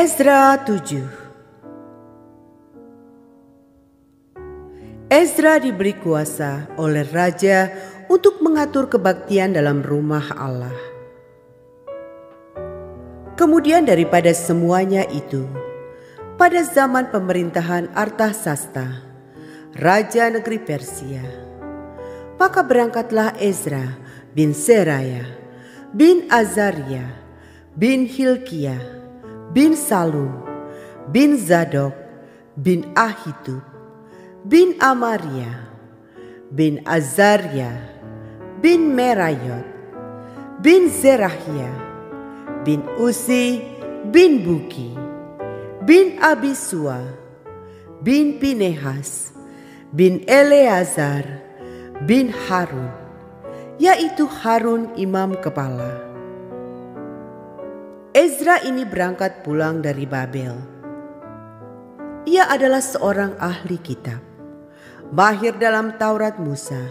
Ezra 7. Ezra diberi kuasa oleh raja untuk mengatur kebaktian dalam rumah Allah. Kemudian daripada semuanya itu, pada zaman pemerintahan Artasasta, raja negeri Persia, maka berangkatlah Ezra bin Seraya, bin Azaria, bin Hilkiah, bin Salum, bin Zadok, bin Ahitub, bin Amaria, bin Azaria, bin Merayot, bin Zerahia, bin Uzi, bin Buki, bin Abisua, bin Pinehas, bin Eleazar, bin Harun, yaitu Harun imam kepala. Ezra ini berangkat pulang dari Babel. Ia adalah seorang ahli kitab, mahir dalam Taurat Musa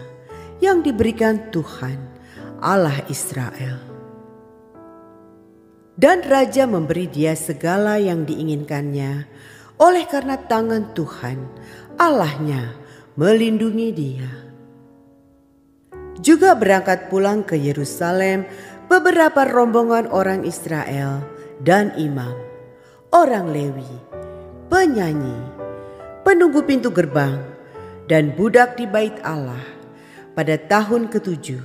yang diberikan Tuhan Allah Israel. Dan raja memberi dia segala yang diinginkannya, oleh karena tangan Tuhan Allahnya melindungi dia. Juga berangkat pulang ke Yerusalem beberapa rombongan orang Israel dan imam, orang Lewi, penyanyi, penunggu pintu gerbang, dan budak di bait Allah pada tahun ke-7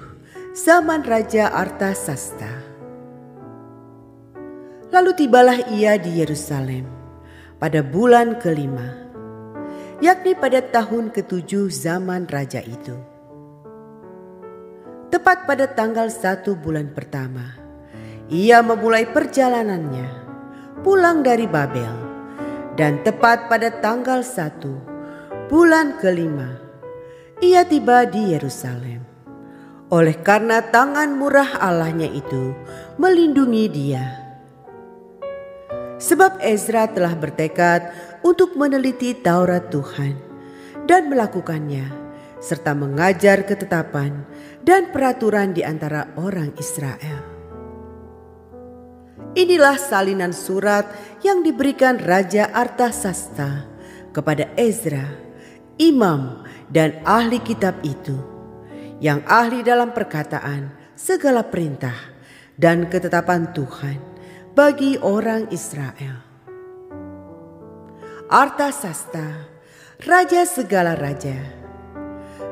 zaman Raja Artasasta. Lalu tibalah ia di Yerusalem pada bulan ke-5, yakni pada tahun ke-7 zaman raja itu. Tepat pada tanggal 1 bulan pertama, ia memulai perjalanannya pulang dari Babel. Dan tepat pada tanggal 1 bulan ke-5, ia tiba di Yerusalem. Oleh karena tangan murah Allahnya itu melindungi dia. Sebab Ezra telah bertekad untuk meneliti Taurat Tuhan dan melakukannya, serta mengajar ketetapan dan peraturan di antara orang Israel. Inilah salinan surat yang diberikan Raja Artasasta kepada Ezra, imam dan ahli kitab itu, yang ahli dalam perkataan segala perintah dan ketetapan Tuhan bagi orang Israel. Artasasta, raja segala raja,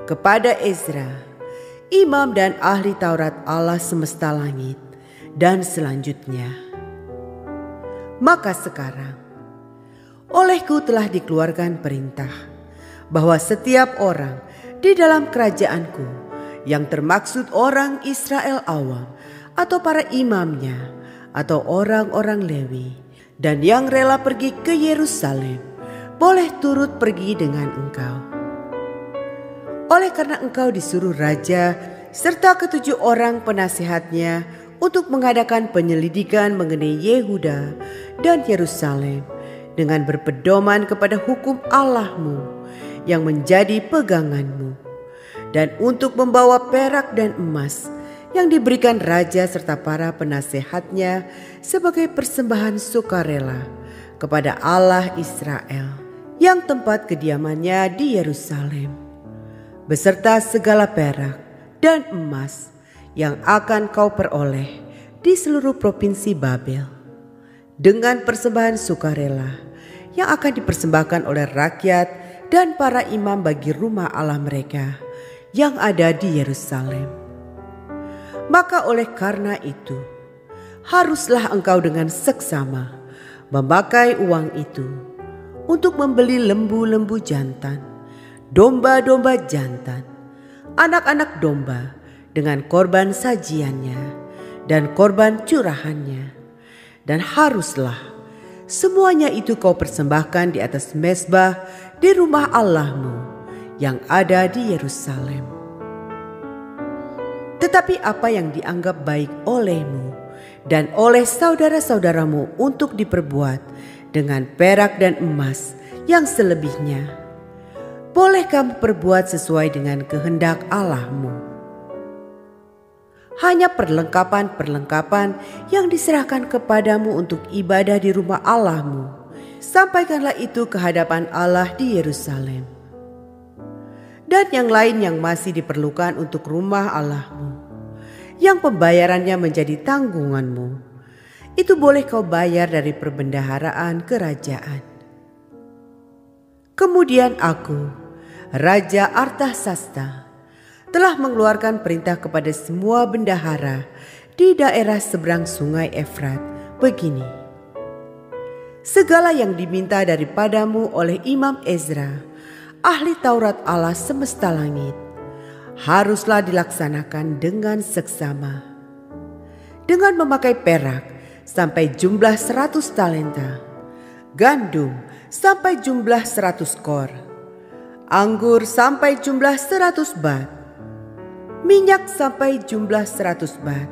kepada Ezra, imam dan ahli Taurat Allah semesta langit dan selanjutnya. Maka sekarang, olehku telah dikeluarkan perintah bahwa setiap orang di dalam kerajaanku yang termaksud orang Israel awam atau para imamnya atau orang-orang Lewi dan yang rela pergi ke Yerusalem boleh turut pergi dengan engkau. Oleh karena engkau disuruh raja serta ke-7 orang penasehatnya untuk mengadakan penyelidikan mengenai Yehuda dan Yerusalem dengan berpedoman kepada hukum Allahmu yang menjadi peganganmu, dan untuk membawa perak dan emas yang diberikan raja serta para penasehatnya sebagai persembahan sukarela kepada Allah Israel yang tempat kediamannya di Yerusalem, beserta segala perak dan emas yang akan kau peroleh di seluruh provinsi Babel, dengan persembahan sukarela yang akan dipersembahkan oleh rakyat dan para imam bagi rumah Allah mereka yang ada di Yerusalem. Maka oleh karena itu, haruslah engkau dengan seksama memakai uang itu untuk membeli lembu-lembu jantan, domba-domba jantan, anak-anak domba dengan korban sajiannya dan korban curahannya. Dan haruslah semuanya itu kau persembahkan di atas mezbah di rumah Allahmu yang ada di Yerusalem. Tetapi apa yang dianggap baik olehmu dan oleh saudara-saudaramu untuk diperbuat dengan perak dan emas yang selebihnya, boleh kamu perbuat sesuai dengan kehendak Allahmu. hanya perlengkapan-perlengkapan yang diserahkan kepadamu untuk ibadah di rumah Allahmu. Sampaikanlah itu ke hadapan Allah di Yerusalem. Dan yang lain yang masih diperlukan untuk rumah Allahmu, yang pembayarannya menjadi tanggunganmu, itu boleh kau bayar dari perbendaharaan kerajaan. Kemudian aku, Raja Artasasta, telah mengeluarkan perintah kepada semua bendahara di daerah seberang sungai Efrat begini: segala yang diminta daripadamu oleh Imam Ezra, ahli Taurat Allah semesta langit, haruslah dilaksanakan dengan seksama, dengan memakai perak sampai jumlah 100 talenta, gandum sampai jumlah 100 kor, anggur sampai jumlah 100 bat, minyak sampai jumlah 100 bat,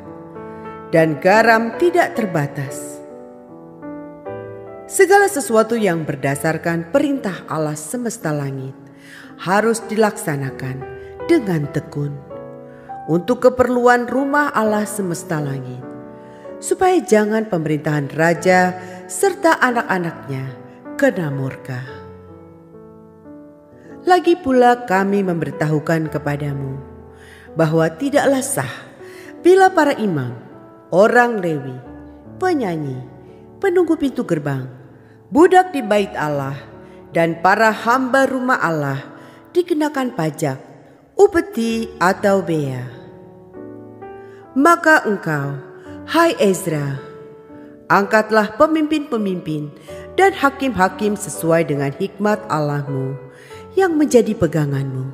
dan garam tidak terbatas. Segala sesuatu yang berdasarkan perintah Allah semesta langit harus dilaksanakan dengan tekun untuk keperluan rumah Allah semesta langit, supaya jangan pemerintahan raja serta anak-anaknya kena murka. Lagi pula kami memberitahukan kepadamu bahwa tidaklah sah bila para imam, orang Lewi, penyanyi, penunggu pintu gerbang, budak di bait Allah, dan para hamba rumah Allah dikenakan pajak, upeti atau bea. Maka engkau, hai Ezra, angkatlah pemimpin-pemimpin dan hakim-hakim sesuai dengan hikmat Allahmu yang menjadi peganganmu,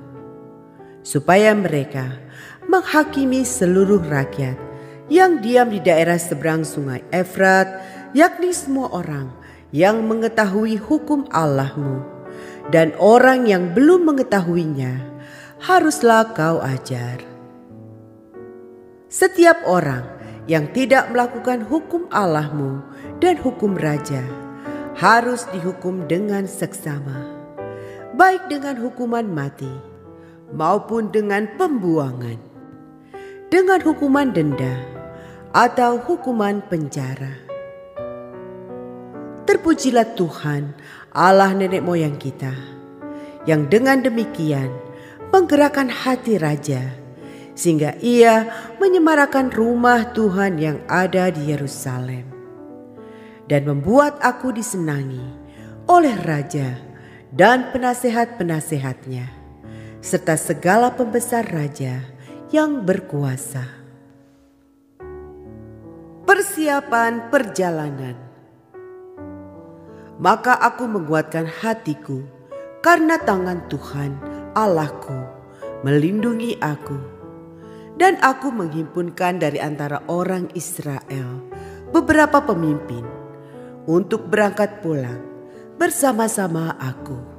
supaya mereka menghakimi seluruh rakyat yang diam di daerah seberang sungai Efrat, yakni semua orang yang mengetahui hukum Allahmu, dan orang yang belum mengetahuinya haruslah kau ajar. Setiap orang yang tidak melakukan hukum Allahmu dan hukum raja harus dihukum dengan seksama, baik dengan hukuman mati maupun dengan pembuangan, dengan hukuman denda atau hukuman penjara. Terpujilah Tuhan Allah nenek moyang kita, yang dengan demikian menggerakkan hati raja, sehingga ia menyemarakan rumah Tuhan yang ada di Yerusalem, dan membuat aku disenangi oleh raja dan penasehat-penasehatnya, serta segala pembesar raja yang berkuasa. Persiapan perjalanan. Maka aku menguatkan hatiku karena tangan Tuhan Allahku melindungi aku, dan aku menghimpunkan dari antara orang Israel beberapa pemimpin untuk berangkat pulang bersama-sama aku.